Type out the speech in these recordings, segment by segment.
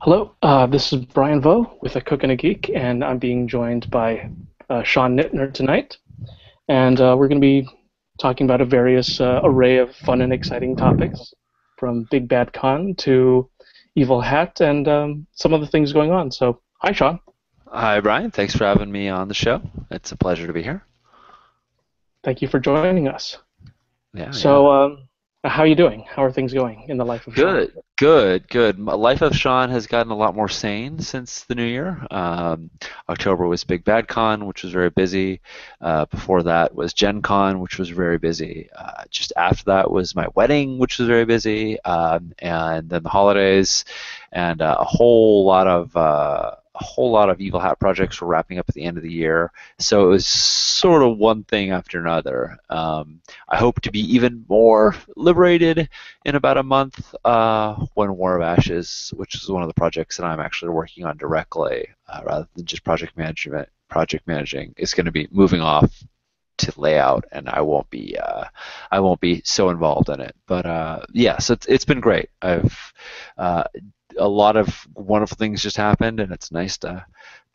Hello, this is Brian Vo with A Cook and a Geek, and I'm being joined by Sean Nittner tonight. And we're going to be talking about a various array of fun and exciting topics, from Big Bad Con to Evil Hat and some other things going on. So, hi, Sean. Hi, Brian. Thanks for having me on the show. It's a pleasure to be here. Thank you for joining us. Yeah, yeah. So, how are you doing? How are things going in the life of Sean? Good, good, good. My life of Sean has gotten a lot more sane since the new year. October was Big Bad Con, which was very busy. Before that was Gen Con, which was very busy. Just after that was my wedding, which was very busy. And then the holidays, and a whole lot of Evil Hat projects were wrapping up at the end of the year. So it was sort of one thing after another. I hope to be even more liberated in about a month when War of Ashes, which is one of the projects that I'm actually working on directly, rather than just project managing, is going to be moving off to layout, and I won't be so involved in it. But yeah, so it's been great. I've a lot of wonderful things just happened, and it's nice to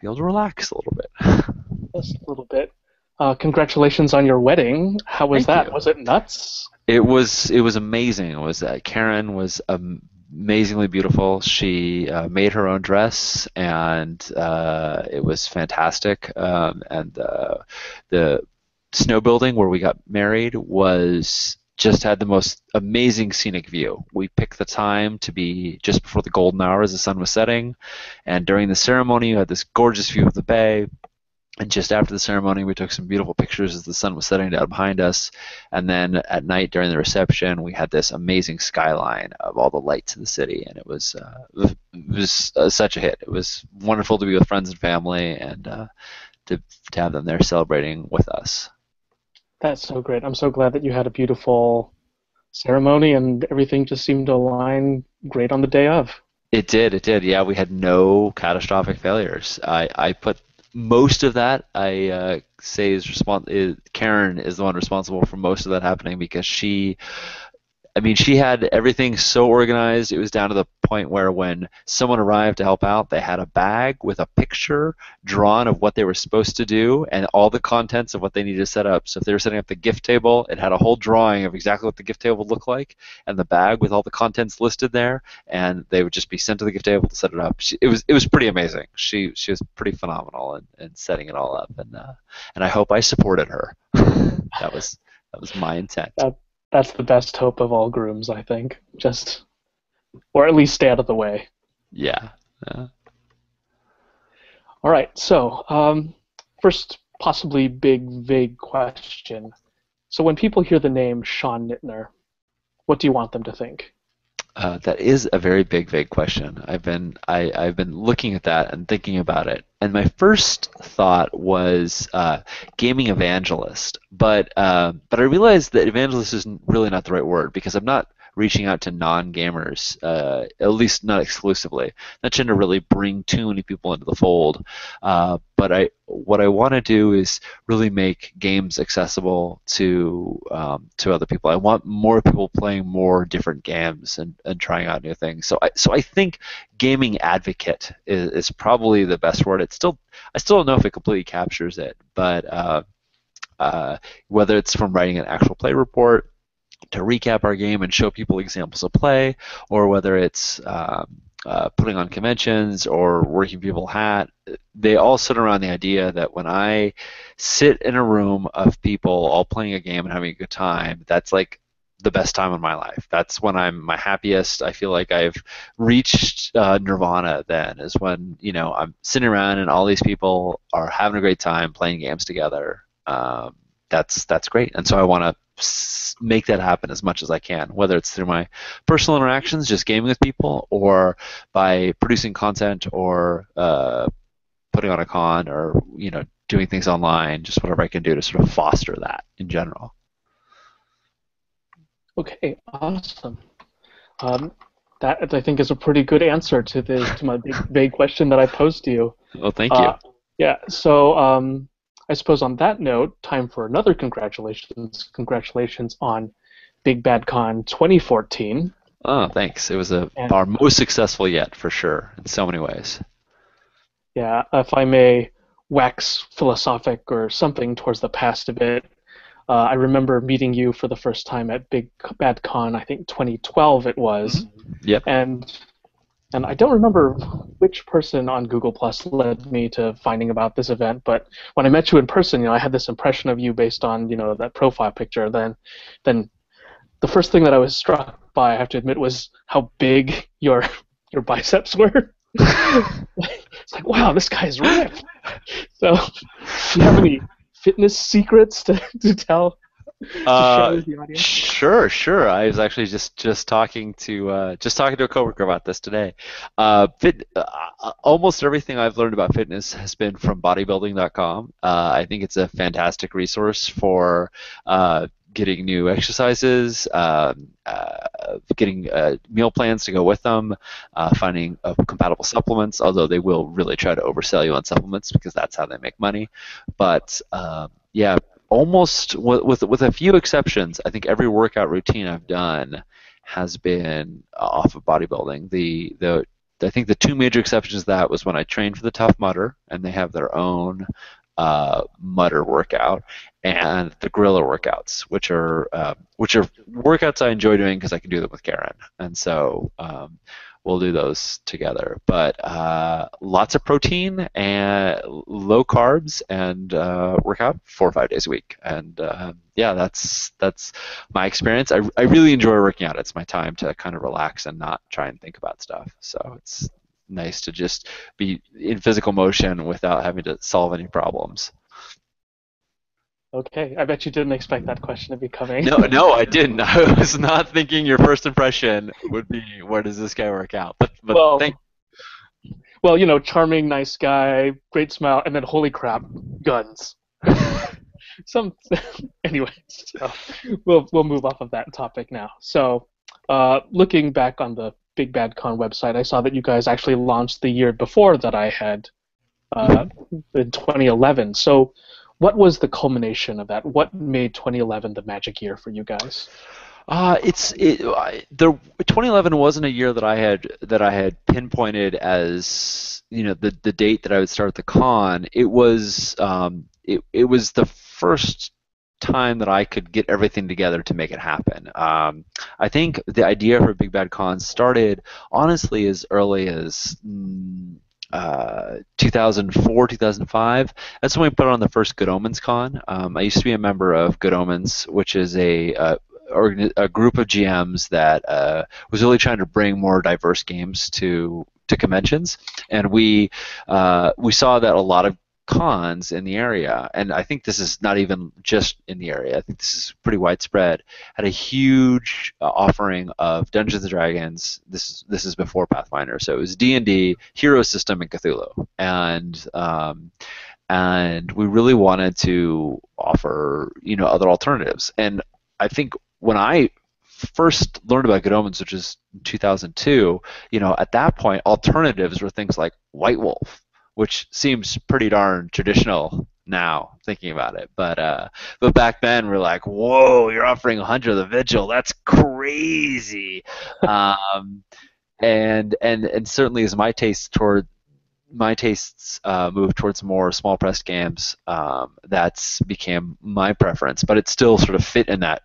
be able to relax a little bit. Just a little bit. Congratulations on your wedding. How was Thank that? you. Was it nuts? It was amazing. It was Karen was amazingly beautiful. She made her own dress, and it was fantastic. And the snow building where we got married was just had the most amazing scenic view. We picked the time to be just before the golden hour as the sun was setting, and during the ceremony, you had this gorgeous view of the bay. And just after the ceremony, we took some beautiful pictures as the sun was setting down behind us. And then at night during the reception, we had this amazing skyline of all the lights of the city, and it was such a hit. It was wonderful to be with friends and family, and to have them there celebrating with us. That's so great. I'm so glad that you had a beautiful ceremony and everything just seemed to align great on the day of. It did, it did. Yeah, we had no catastrophic failures. I put most of that I say Karen is the one responsible for most of that happening because she had everything so organized. It was down to the point where when someone arrived to help out, they had a bag with a picture drawn of what they were supposed to do and all the contents of what they needed to set up. So if they were setting up the gift table, it had a whole drawing of exactly what the gift table would look like and the bag with all the contents listed there, and they would just be sent to the gift table to set it up. It was pretty amazing. She was pretty phenomenal in setting it all up, and I hope I supported her. That was my intent. That that's the best hope of all grooms, I think. Just or at least stay out of the way. Yeah. Yeah. All right. So, first possibly big vague question. So when people hear the name Sean Nittner, what do you want them to think? That is a very big, vague question. I've been looking at that and thinking about it, and my first thought was gaming evangelist, but I realized that evangelist is really not the right word because I'm not reaching out to non-gamers, at least not exclusively. Not trying to really bring too many people into the fold, but what I want to do is really make games accessible to other people. I want more people playing more different games and trying out new things. So I think gaming advocate is probably the best word. I still don't know if it completely captures it, but whether it's from writing an actual play report to recap our game and show people examples of play, or whether it's putting on conventions or working people hat, they all sit around the idea that when I sit in a room of people all playing a game and having a good time, that's like the best time of my life. That's when I'm my happiest. I feel like I've reached nirvana. Then is when I'm sitting around and all these people are having a great time playing games together. That's great, and so I want to make that happen as much as I can, whether it's through my personal interactions, just gaming with people, or by producing content, or putting on a con, or doing things online, just whatever I can do to sort of foster that in general. Okay, awesome. Um, that I think is a pretty good answer to my big vague question that I posed to you. Well, thank you. Uh, yeah. So I suppose on that note, time for another congratulations. Congratulations on Big Bad Con 2014. Oh, thanks. It was And our most successful yet, for sure, in so many ways. yeah, if I may wax philosophic or something towards the past a bit, I remember meeting you for the first time at Big Bad Con, I think 2012 it was, Yep. and and I don't remember which person on Google Plus led me to finding about this event, but when I met you in person, I had this impression of you based on, that profile picture. Then the first thing that I was struck by, I have to admit, was how big your biceps were. It's like, wow, this guy's ripped. So, do you have any fitness secrets to share Uh, with the audience? sure, sure. I was actually just talking to a coworker about this today. Almost everything I've learned about fitness has been from bodybuilding.com. I think it's a fantastic resource for getting new exercises, getting meal plans to go with them, finding compatible supplements. Although they will really try to oversell you on supplements because that's how they make money. But yeah, almost with a few exceptions, I think every workout routine I've done has been off of bodybuilding. The I think the two major exceptions to that was when I trained for the Tough Mudder, and they have their own Mudder workout, and the Gorilla workouts, which are workouts I enjoy doing because I can do them with Karen, and so we'll do those together. But lots of protein and low carbs, and work out 4 or 5 days a week. And yeah, that's my experience. I really enjoy working out. It's my time to kind of relax and not try and think about stuff. So it's nice to just be in physical motion without having to solve any problems. Okay, I bet you didn't expect that question to be coming. No, no, I didn't. I was not thinking your first impression would be, where does this guy work out? But thank. Well, charming, nice guy, great smile, and then holy crap, guns. Some anyway, so we'll move off of that topic now. So, looking back on the Big Bad Con website, I saw that you guys actually launched the year before that I had, in 2011. So, what was the culmination of that? What made 2011 the magic year for you guys? The 2011 wasn't a year that I had pinpointed as the date that I would start the con. It was the first time that I could get everything together to make it happen. I think the idea for Big Bad Con started honestly as early as 2004, 2005. That's when we put on the first Good Omens Con. I used to be a member of Good Omens, which is a group of GMs that was really trying to bring more diverse games to conventions, and we saw that a lot of cons in the area, and I think this is not even just in the area, I think this is pretty widespread, had a huge offering of Dungeons and Dragons. This is before Pathfinder, so it was D&D, Hero System, and Cthulhu, and we really wanted to offer other alternatives. And I think when I first learned about Good Omens, which is 2002, at that point, alternatives were things like White Wolf, which seems pretty darn traditional now, thinking about it. But back then, we're like, whoa, you're offering Hunter of the Vigil. That's crazy. Um, and certainly as my tastes move towards more small pressed games, that's became my preference. But it still sort of fit in that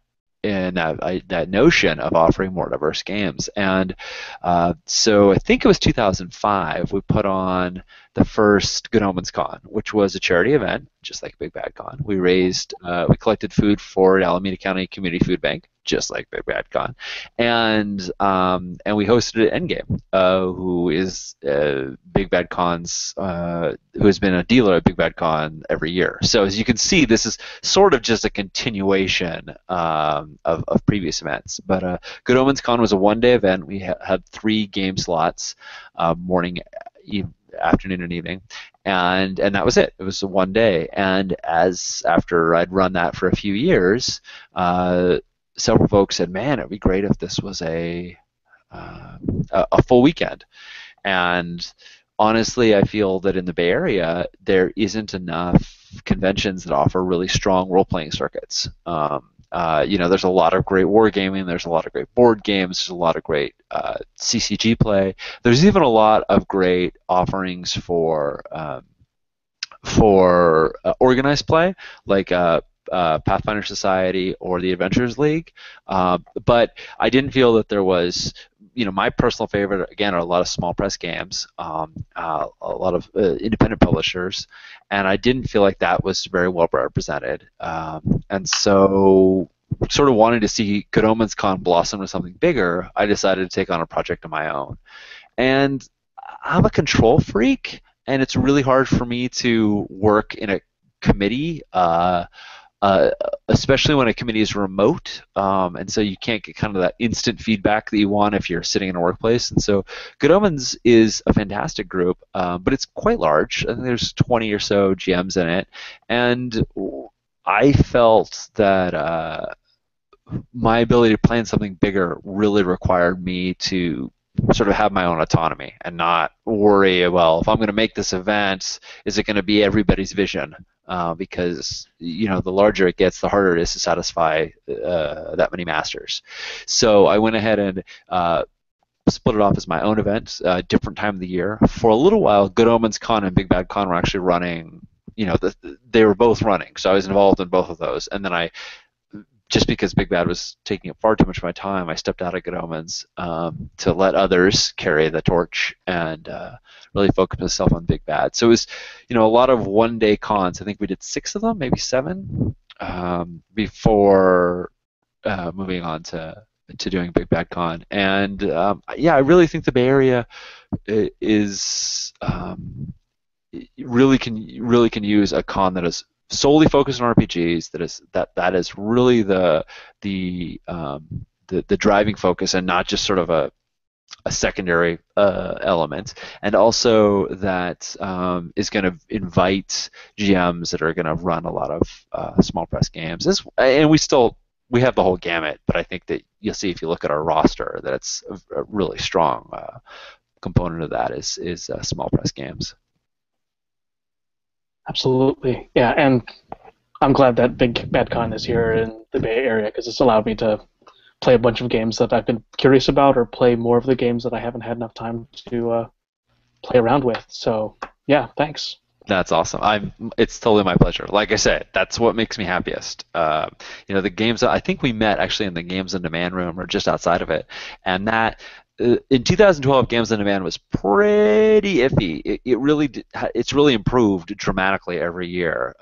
notion of offering more diverse games. And so I think it was 2005 we put on the first Good Omens Con, which was a charity event, just like Big Bad Con. We collected food for Alameda County Community Food Bank, just like Big Bad Con, and we hosted it at Endgame, who is Big Bad Con's, who has been a dealer at Big Bad Con every year. So as you can see, this is sort of just a continuation of previous events. But Good Omens Con was a one-day event. We had 3 game slots, morning, afternoon, and evening, and that was it. It was one day. And after I'd run that for a few years, several folks said, "Man, it'd be great if this was a full weekend." And honestly, I feel that in the Bay Area there isn't enough conventions that offer really strong role-playing circuits. There's a lot of great wargaming. There's a lot of great board games. There's a lot of great CCG play. There's even a lot of great offerings for organized play, like Pathfinder Society or the Adventurers League. But I didn't feel that there was, my personal favorite, again, are a lot of small press games, a lot of independent publishers, and I didn't feel like that was very well represented. And so, sort of wanting to see Good Omens Con blossom into something bigger, I decided to take on a project of my own. And I'm a control freak, and it's really hard for me to work in a committee, especially when a committee is remote, and so you can't get kind of that instant feedback that you want if you're sitting in a workplace. And so Good Omens is a fantastic group, but it's quite large. I think there's 20 or so GMs in it, and I felt that my ability to plan something bigger really required me to sort of have my own autonomy and not worry, well, if I'm going to make this event, is it going to be everybody's vision? Because the larger it gets, the harder it is to satisfy that many masters. So I went ahead and split it off as my own event, different time of the year. For a little while, Good Omens Con and Big Bad Con were actually running. They were both running, so I was involved in both of those. And then just because Big Bad was taking up far too much of my time, I stepped out of Good Omens to let others carry the torch and really focus myself on Big Bad. So it was, a lot of one-day cons. I think we did 6 of them, maybe 7, before moving on to doing Big Bad Con. And I really think the Bay Area is really can use a con that is solely focused on RPGs. That is really the driving focus, and not just sort of a secondary element. And also that is going to invite GMs that are going to run a lot of small press games. And we have the whole gamut, but I think that you'll see if you look at our roster that it's a really strong component of that is small press games. Absolutely, yeah, and I'm glad that Big Bad Con is here in the Bay Area, because it's allowed me to play a bunch of games that I've been curious about, or play more of the games that I haven't had enough time to play around with. So, yeah, thanks. That's awesome. It's totally my pleasure. Like I said, that's what makes me happiest. The games that I think we met actually in the Games on Demand room or just outside of it, and that. In 2012, Games on Demand was pretty iffy. It's really improved dramatically every year.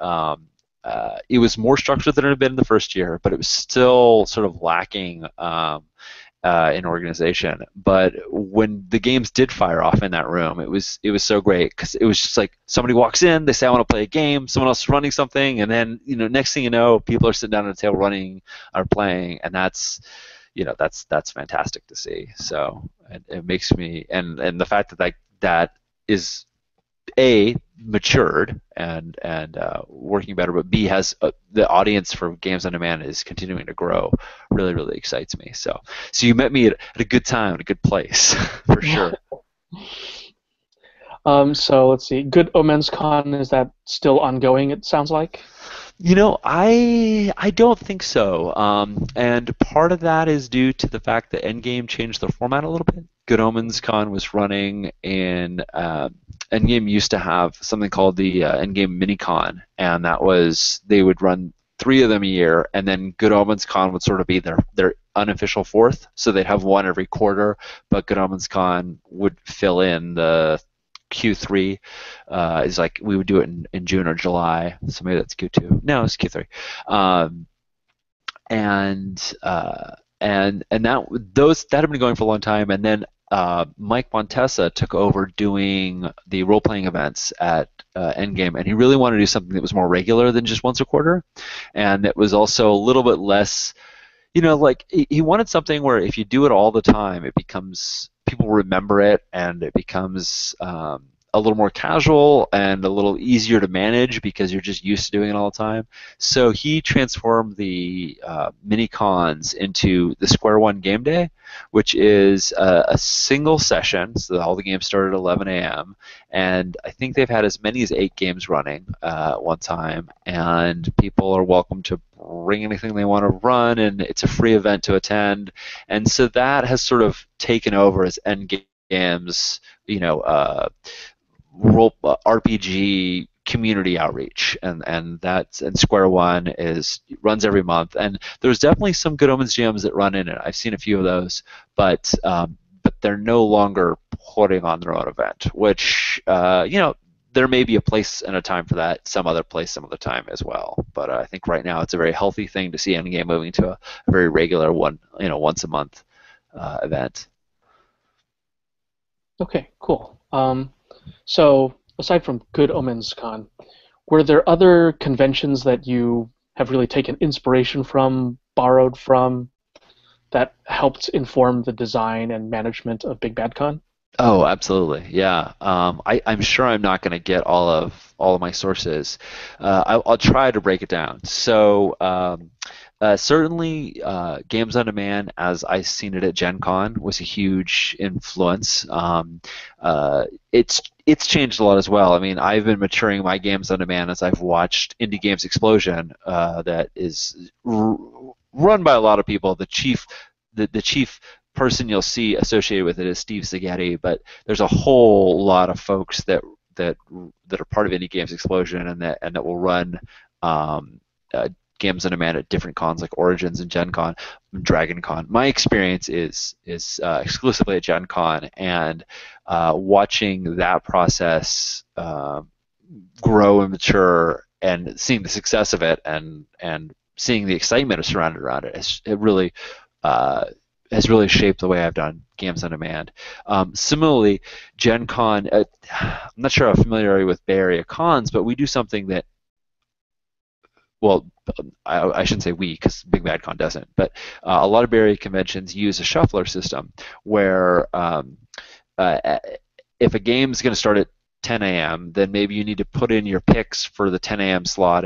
It was more structured than it had been in the first year, but it was still sort of lacking in organization. But when the games did fire off in that room, it was so great, because it was just like somebody walks in, they say I want to play a game, someone else is running something, and then next thing you know, people are sitting down at a table running or playing, and that's fantastic to see. So it makes me, and the fact that is matured and working better, but B has the audience for Games on Demand is continuing to grow. Really, really excites me. So you met me at a good time, at a good place, for sure. So let's see. Good Omens Con, is that still ongoing? It sounds like. I don't think so, and part of that is due to the fact that Endgame changed the format a little bit. Good Omens Con was running in Endgame used to have something called the Endgame Minicon, and they would run 3 of them a year, and then Good Omens Con would sort of be their unofficial 4th, so they'd have one every quarter, but Good Omens Con would fill in the Q3. Is like we would do it in June or July, so maybe that's Q2. No, it's Q3. And that had been going for a long time, and then Mike Montesa took over doing the role-playing events at Endgame, and he really wanted to do something that was more regular than just once a quarter, and that was also a little bit less, like he wanted something where if you do it all the time, it becomes, people remember it, and it becomes a a little more casual and a little easier to manage because you're just used to doing it all the time. So he transformed the mini cons into the Square One Game Day, which is a single session. So all the games start at 11 a.m. and I think they've had as many as 8 games running at one time. And people are welcome to bring anything they want to run, and it's a free event to attend. And so that has sort of taken over as Endgame's, RPG community outreach, and Square One runs every month, and there's definitely some Good Omens GMs that run in it. I've seen a few of those, but they're no longer putting on their own event, which there may be a place and a time for that, some other place, some other time as well. But I think right now it's a very healthy thing to see Endgame moving to a very regular once a month event. Okay, cool. So aside from Good Omens Con, were there other conventions that you have really taken inspiration from, borrowed from, that helped inform the design and management of Big Bad Con? Oh, absolutely. Yeah. I'm sure I'm not going to get all of my sources. I'll try to break it down. So certainly, Games on Demand, as I've seen it at Gen Con, was a huge influence. It's changed a lot as well. I mean, I've been maturing my Games on Demand as I've watched Indie Games Explosion, that is run by a lot of people. The chief person you'll see associated with it is Steve Seghetti, but there's a whole lot of folks that are part of Indie Games Explosion and that will run Games on Demand at different cons like Origins and Gen Con, Dragon Con. My experience is exclusively at Gen Con, and watching that process grow and mature and seeing the success of it and seeing the excitement surrounded around it has really shaped the way I've done Games on Demand. Similarly, Gen Con, I'm not sure how familiar with Bay Area cons, but we do something that, well, I shouldn't say we, because Big Bad Con doesn't, but a lot of Bay Area conventions use a shuffler system where if a game's going to start at 10 a.m., then maybe you need to put in your picks for the 10 a.m. slot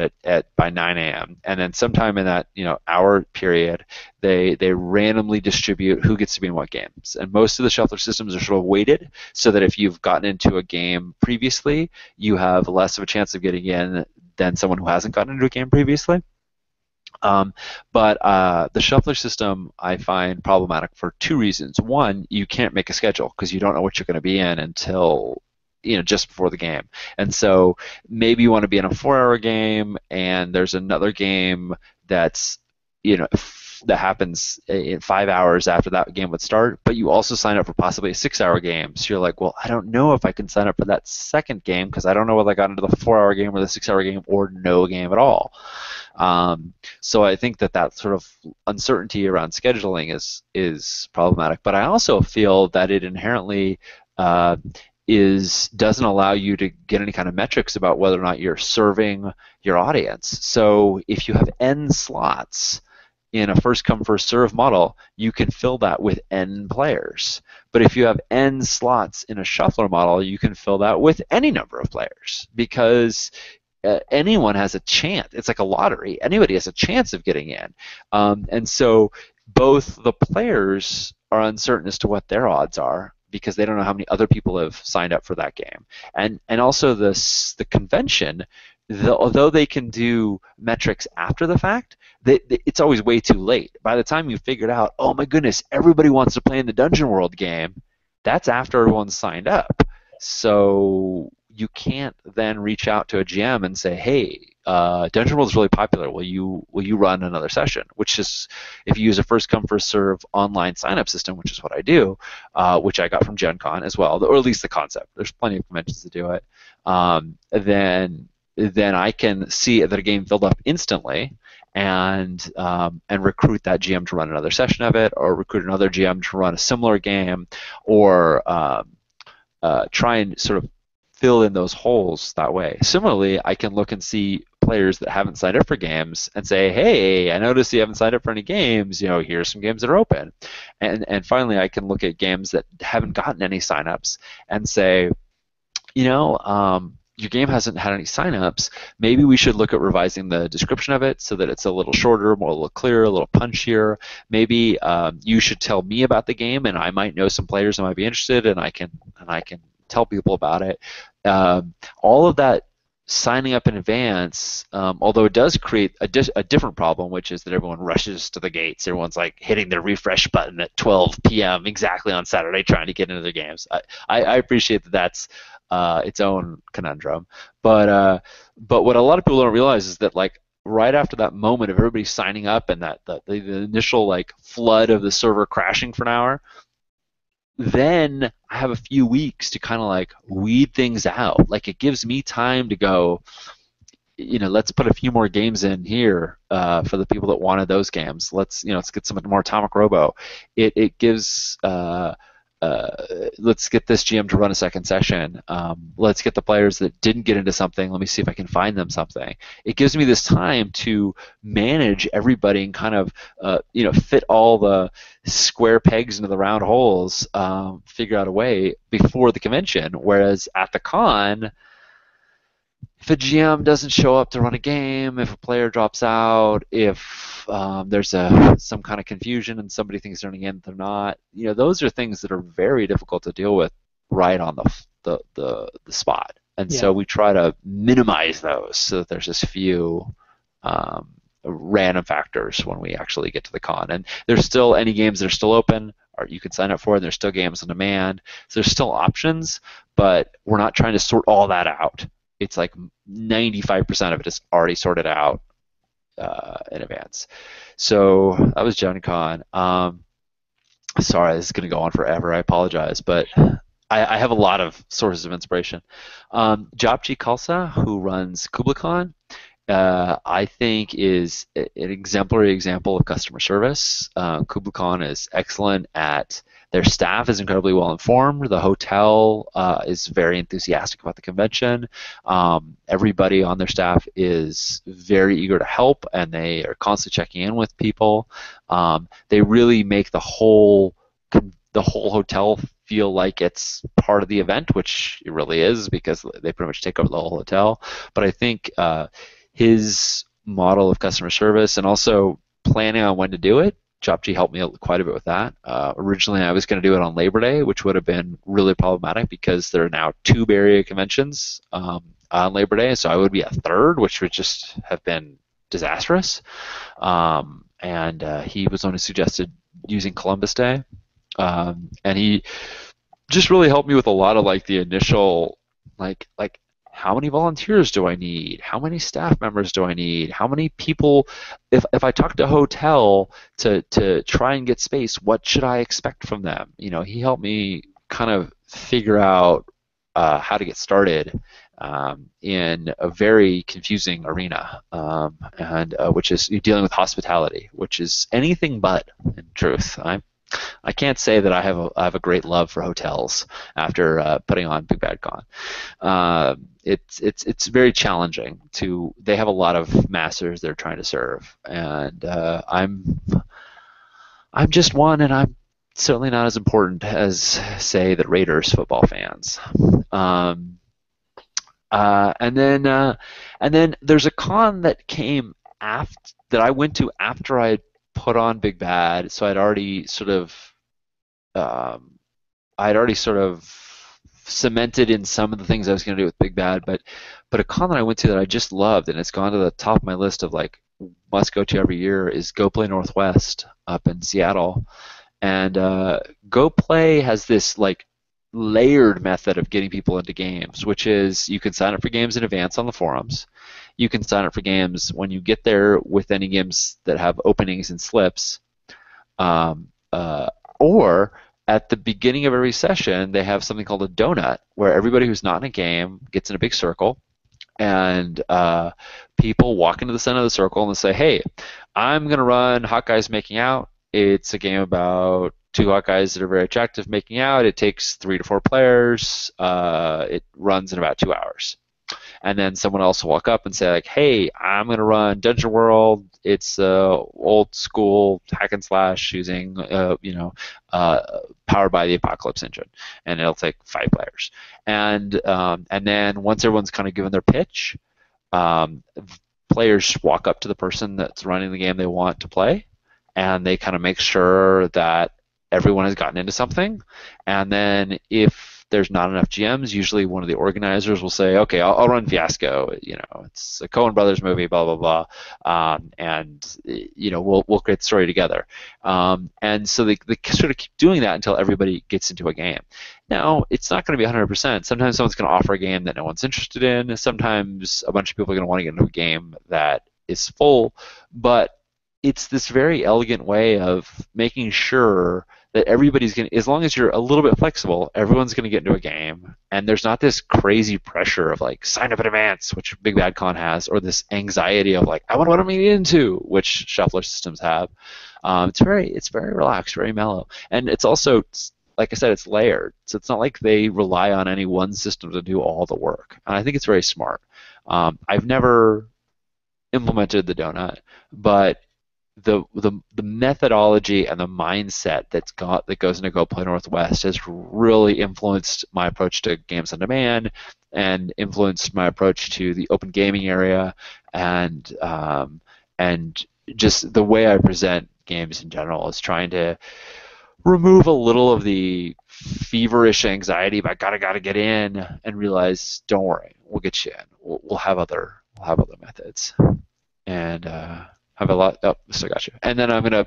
by 9 a.m. And then sometime in that hour period, they randomly distribute who gets to be in what games. And most of the shuffler systems are sort of weighted so that if you've gotten into a game previously, you have less of a chance of getting in than someone who hasn't gotten into a game previously. But the shuffler system I find problematic for 2 reasons. One, you can't make a schedule because you don't know what you're going to be in until just before the game. And so maybe you want to be in a 4-hour game and there's another game that's that happens in 5 hours after that game would start, but you also sign up for possibly a 6-hour game. So you're like, well, I don't know if I can sign up for that second game because I don't know whether I got into the 4-hour game or the 6-hour game or no game at all. So I think that sort of uncertainty around scheduling is problematic. But I also feel that it inherently doesn't allow you to get any kind of metrics about whether or not you're serving your audience. So if you have N slots in a first come first serve model, you can fill that with N players. But if you have N slots in a shuffler model, you can fill that with any number of players because anyone has a chance. It's like a lottery. Anybody has a chance of getting in. And so both the players are uncertain as to what their odds are because they don't know how many other people have signed up for that game. And also the convention, although they can do metrics after the fact, it's always way too late. By the time you figured out, oh my goodness, everybody wants to play in the Dungeon World game, that's after everyone's signed up. So you can't then reach out to a GM and say, hey, Dungeon World is really popular. Will you run another session? Which is, if you use a first come first serve online sign up system, which is what I do, which I got from Gen Con as well, or at least the concept. There's plenty of conventions to do it. Then I can see that a game filled up instantly and recruit that GM to run another session of it, or recruit another GM to run a similar game, or try and sort of fill in those holes that way. Similarly, I can look and see players that haven't signed up for games and say, hey, I noticed you haven't signed up for any games. Here's some games that are open. And finally, I can look at games that haven't gotten any signups and say, your game hasn't had any signups. Maybe we should look at revising the description of it so that it's a little shorter, more a little clearer, a little punchier. Maybe you should tell me about the game, and I might know some players who might be interested, and I can tell people about it. All of that signing up in advance, although it does create a different problem, which is that everyone rushes to the gates. Everyone's like hitting their refresh button at 12 p.m. exactly on Saturday trying to get into their games. I appreciate that that's its own conundrum, but what a lot of people don't realize is that like right after that moment of everybody signing up and that the initial like flood of the server crashing for an hour, then I have a few weeks to kind of like weed things out. Like it gives me time to go, let's put a few more games in here for the people that wanted those games. Let's get some more Atomic Robo. It gives let's get this GM to run a second session. Let's get the players that didn't get into something. Let me see if I can find them something. It gives me this time to manage everybody and kind of fit all the square pegs into the round holes. Figure out a way before the convention. Whereas at the con, if a GM doesn't show up to run a game, if a player drops out, if there's some kind of confusion and somebody thinks they're running in, they're not. Those are things that are very difficult to deal with right on the spot. And Yeah. so we try to minimize those so that there's as few random factors when we actually get to the con. And there's still any games that are still open, or you can sign up for, and there's still games on demand. So there's still options, but we're not trying to sort all that out. It's like 95% of it is already sorted out in advance. So that was Gen Con. Sorry, this is going to go on forever. I apologize, but I have a lot of sources of inspiration. Japji Khalsa, who runs KublaCon, I think is an exemplary example of customer service. KublaCon is excellent at their staff is incredibly well informed. The hotel is very enthusiastic about the convention. Everybody on their staff is very eager to help, and they are constantly checking in with people. They really make the whole hotel feel like it's part of the event, which it really is because they pretty much take over the whole hotel. But I think his model of customer service and also planning on when to do it, Chopji helped me quite a bit with that. Originally, I was going to do it on Labor Day, which would have been really problematic because there are now 2 Bay Area conventions on Labor Day, so I would be a third, which would just have been disastrous. And he was the one who suggested using Columbus Day, and he just really helped me with a lot of like the initial like how many volunteers do I need? How many staff members do I need? How many people, if I talk to a hotel to try and get space, what should I expect from them? He helped me kind of figure out how to get started in a very confusing arena, and which is dealing with hospitality, which is anything but, in truth. I can't say that I have a great love for hotels after putting on Big Bad Con. It's very challenging they have a lot of masters they're trying to serve, and I'm just one, and I'm certainly not as important as say the Raiders football fans. And then there's a con that came that I went to after I put on Big Bad, so I'd already sort of cemented in some of the things I was going to do with Big Bad, but a con that I went to that I just loved, and it's gone to the top of my list of like must go to every year, is Go Play Northwest up in Seattle. And Go Play has this like layered method of getting people into games, which is you can sign up for games in advance on the forums. You can sign up for games when you get there with any games that have openings and slips, or at the beginning of every session, they have something called a donut, where everybody who's not in a game gets in a big circle, and people walk into the center of the circle and they say, hey, I'm going to run Hot Guys Making Out. It's a game about 2 hot guys that are very attractive making out. It takes 3 to 4 players. It runs in about 2 hours. and then someone else will walk up and say like, hey, I'm going to run Dungeon World. It's old school hack and slash using powered by the Apocalypse engine, and it'll take 5 players. And then once everyone's kind of given their pitch, um, players walk up to the person that's running the game they want to play, and they kind of make sure that everyone has gotten into something. And then if there's not enough GMs, usually one of the organizers will say, okay, I'll run Fiasco. It's a Coen Brothers movie, blah, blah, blah. And we'll create the story together. And so they sort of keep doing that until everybody gets into a game. Now, it's not going to be 100%. Sometimes someone's going to offer a game that no one's interested in. Sometimes a bunch of people are going to want to get into a game that is full. But it's this very elegant way of making sure that everybody's going to, as long as you're a little bit flexible, everyone's going to get into a game, and there's not this crazy pressure of like sign up in advance, which Big Bad Con has, or this anxiety of like I want what I'm getting into, which shuffler systems have. It's very relaxed, very mellow, and it's also, like I said, it's layered, so it's not like they rely on any one system to do all the work, and I think it's very smart. I've never implemented the donut, but the methodology and the mindset that goes into Go Play Northwest has really influenced my approach to games on demand, and influenced my approach to the open gaming area, and just the way I present games in general is trying to remove a little of the feverish anxiety about gotta get in, and realize, don't worry, we'll get you in. We'll have other methods, and have a lot. Oh, still got you. And then I'm gonna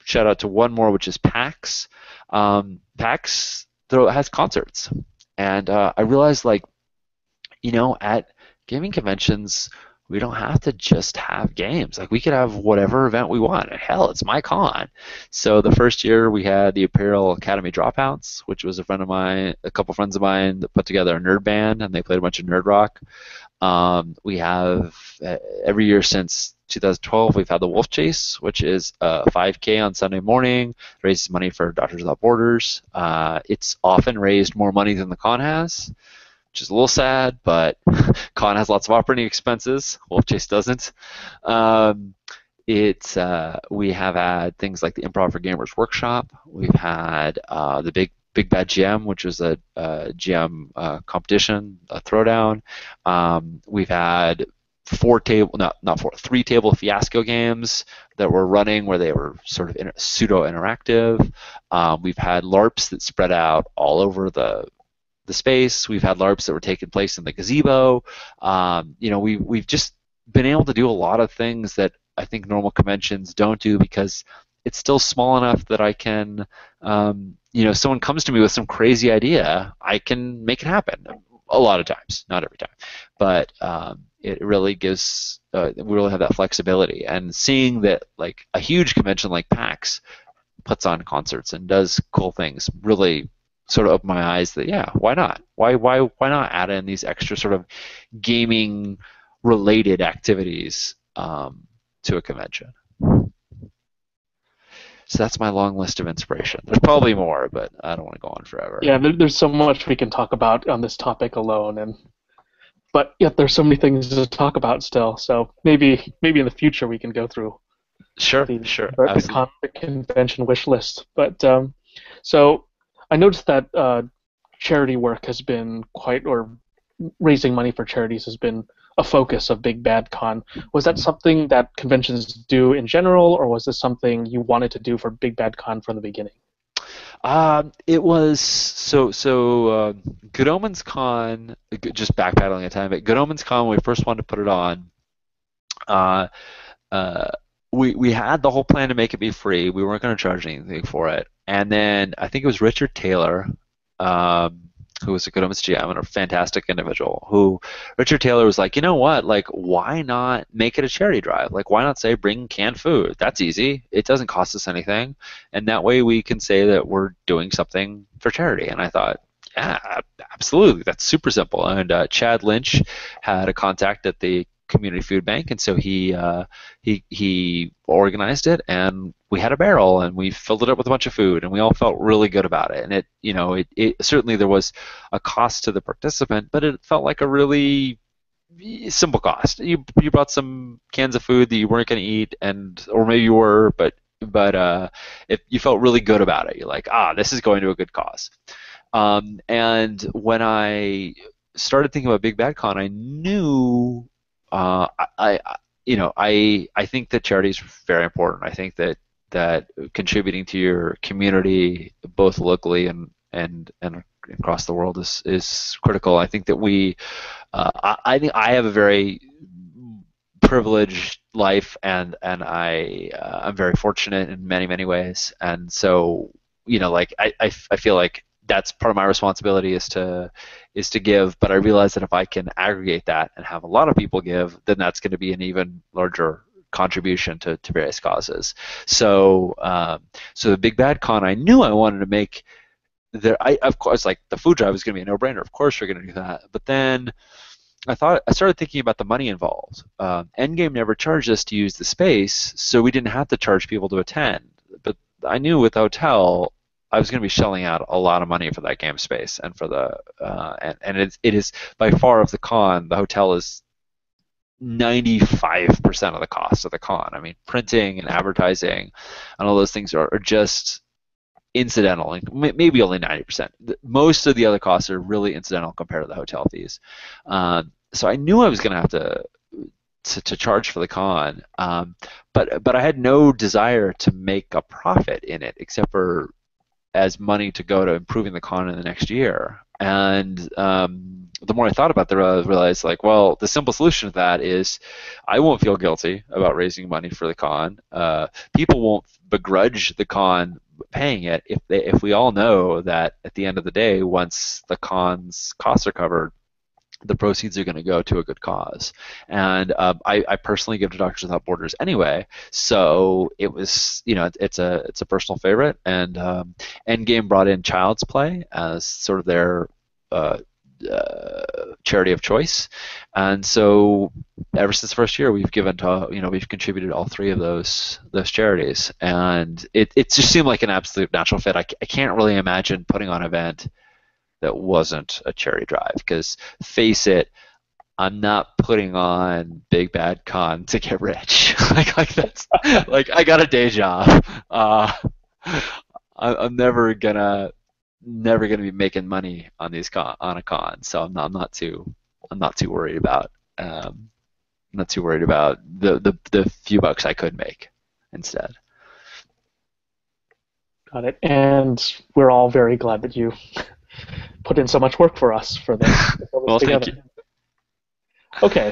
shout out to one more, which is PAX. PAX has concerts, and I realized, like, at gaming conventions, we don't have to just have games. Like, we could have whatever event we want. Hell, it's my con. So the first year we had the Imperial Academy Dropouts, which was a couple friends of mine that put together a nerd band, and they played a bunch of nerd rock. We have every year since 2012, we've had the Wolf Chase, which is a 5K on Sunday morning, raises money for Doctors Without Borders. It's often raised more money than the con has, which is a little sad, but con has lots of operating expenses. Wolf Chase doesn't. We have had things like the Improv for Gamers Workshop. We've had the Big Bad GM, which was a GM competition, a throwdown. We've had three table Fiasco games that were running where they were sort of pseudo interactive. We've had LARPs that spread out all over the space. We've had LARPs that were taking place in the gazebo. We've just been able to do a lot of things that I think normal conventions don't do, because it's still small enough that I can, someone comes to me with some crazy idea, I can make it happen. A lot of times, not every time, but it really gives, we really have that flexibility. And seeing that, like, a huge convention like PAX puts on concerts and does cool things really sort of opened my eyes that, yeah, why not? Why not add in these extra sort of gaming related activities to a convention? So that's my long list of inspiration. There's probably more, but I don't want to go on forever. Yeah, there's so much we can talk about on this topic alone, but yet there's so many things to talk about still. So maybe in the future we can go through the convention wish list. But so I noticed that charity work has been or raising money for charities has been a focus of Big Bad Con. Was that something that conventions do in general, or was this something you wanted to do for Big Bad Con from the beginning? It was Good Omens Con, just backpedaling a time, but Good Omens Con, when we first wanted to put it on, we had the whole plan to make it be free. We weren't going to charge anything for it. And then I think it was Richard Taylor, who was a Good Omens GM and a fantastic individual, Richard Taylor was like, you know what, like, why not make it a charity drive? Like, why not say bring canned food? That's easy. It doesn't cost us anything. And that way we can say that we're doing something for charity. And I thought, yeah, absolutely. That's super simple. And Chad Lynch had a contact at the Community Food Bank, and so he organized it, and we had a barrel, and we filled it up with a bunch of food, and we all felt really good about it. And it certainly there was a cost to the participant, but it felt like a really simple cost. You brought some cans of food that you weren't going to eat, and or maybe you were, but if you felt really good about it, you're like, this is going to a good cause. And when I started thinking about Big Bad Con, I knew I think that charity is very important. I think that contributing to your community, both locally and across the world, is critical. I think that I think I have a very privileged life, and I'm very fortunate in many ways, and so like I feel like that's part of my responsibility is to give, but I realize that if I can aggregate that and have a lot of people give, then that's going to be an even larger contribution to various causes. So the Big Bad Con, I knew I wanted to make there. I of course, like, the food drive was going to be a no-brainer. Of course, we're going to do that. But then I started thinking about the money involved. Endgame never charged us to use the space, so we didn't have to charge people to attend. But I knew with the hotel, I was going to be shelling out a lot of money for that game space, and for the and it is by far of the con. The hotel is 95% of the cost of the con. I mean, printing and advertising and all those things are just incidental, and maybe only 90%. Most of the other costs are really incidental compared to the hotel fees. So I knew I was going to have to charge for the con, but I had no desire to make a profit in it, except for as money to go to improving the con in the next year. And the more I thought about it, I realized, like, well, the simple solution to that is I won't feel guilty about raising money for the con. People won't begrudge the con paying it if we all know that at the end of the day, once the con's costs are covered, the proceeds are going to go to a good cause. And I personally give to Doctors Without Borders anyway, so it was, it's a personal favorite. And Endgame brought in Child's Play as sort of their charity of choice, and so ever since the first year, we've given to we've contributed all three of those charities, and it just seemed like an absolute natural fit. I can't really imagine putting on an event that wasn't a charity drive, because face it, I'm not putting on Big Bad Con to get rich. like that's like, I got a day job. I'm never gonna be making money on on a con, so I'm not too worried about the few bucks I could make instead. Got it. And we're all very glad that you put in so much work for us for this, to put this Well, thank together. you. Okay,